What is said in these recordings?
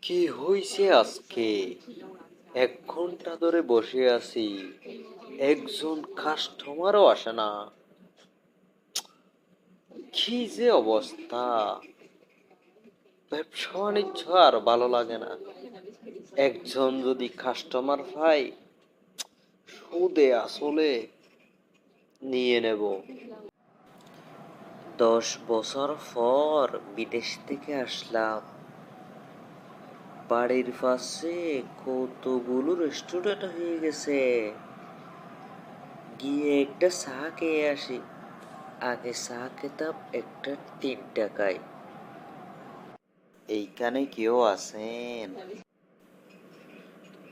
কি হইছে আজকে? 1 ঘন্টা ধরে বসে আছি, একজন কাস্টমারও আসে না। কি যে অবস্থা! ব্যবসা বাণিজ্য আর ভালো লাগে না। একজন যদি কাস্টমার পাই, সুদে আসলে নিয়ে নেব। 10 বছর পর বিদেশ থেকে আসলাম। বাড়ির পাশে কতগুলো রেস্টুরেন্ট হয়ে গেছে। গিয়ে একটা চা খেয়ে আসি। আগে চা খেতাম একটা 3 টাকায়। এইখানে কেউ আছেন?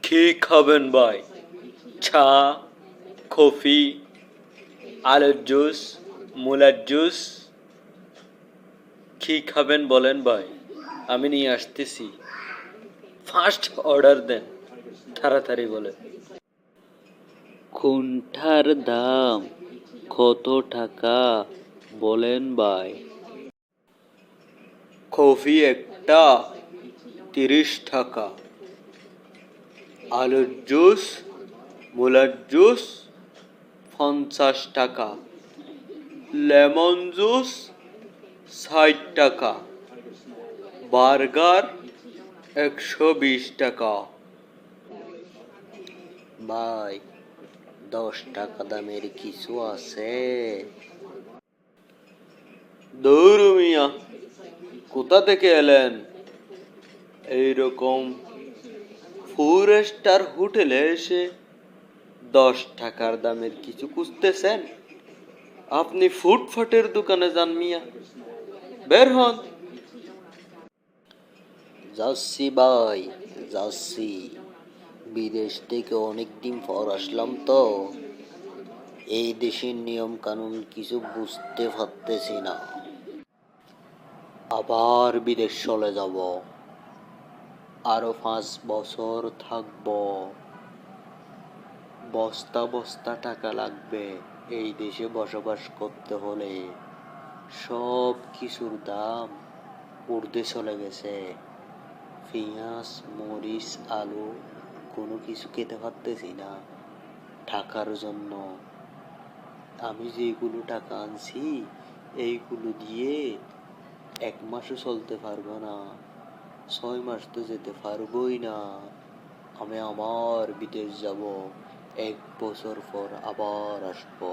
কি খাবেন ভাই? চা, কফি, আলুর জুস, মুলার জুস? কি খাবেন বলেন ভাই, আমি নিয়ে আসতেছি। ফার্স্ট অর্ডার দেন, তাড়াতাড়ি বলেন। কোনটার দাম কত টাকা বলেন ভাই? কফি একটা 30 টাকা, আলুর জুস, মুলার জুস 50 টাকা, লেমন জুস 60 টাকা, বার্গার 120 টাকা। ভাই, 10 টাকা দামের কিছু আছে? দৌড় মিয়া, কোথা থেকে এলেন? এইরকম 4 স্টার হোটেলে এসে 10 টাকার দামের কিছু খুঁজতেছেন? আপনি ফুটপাতের দোকানে যান মিয়া, বের হন। যাচ্ছি ভাই, যাচ্ছি। বিদেশ থেকে অনেকদিন পর আসলাম তো, এই দেশের নিয়ম কানুন কিছু বুঝতে পারতেছি না। আবার বিদেশ চলে যাব, আরো 5 বছর থাকবো। বস্তা বস্তা টাকা লাগবে এই দেশে বসবাস করতে হলে। সব কিছুর দাম ঊর্ধ্বে চলে গেছে। পেঁয়াজ, মরিচ, আলু কোনো কিছু খেতে পারতেছি না টাকার জন্য। আমি যেগুলো টাকা আনছি এইগুলো দিয়ে 1 মাসও চলতে পারবো না, 6 মাস তো যেতে পারবোই না। আমি আমার বিদেশ যাব, 1 বছর পর আবার আসবো।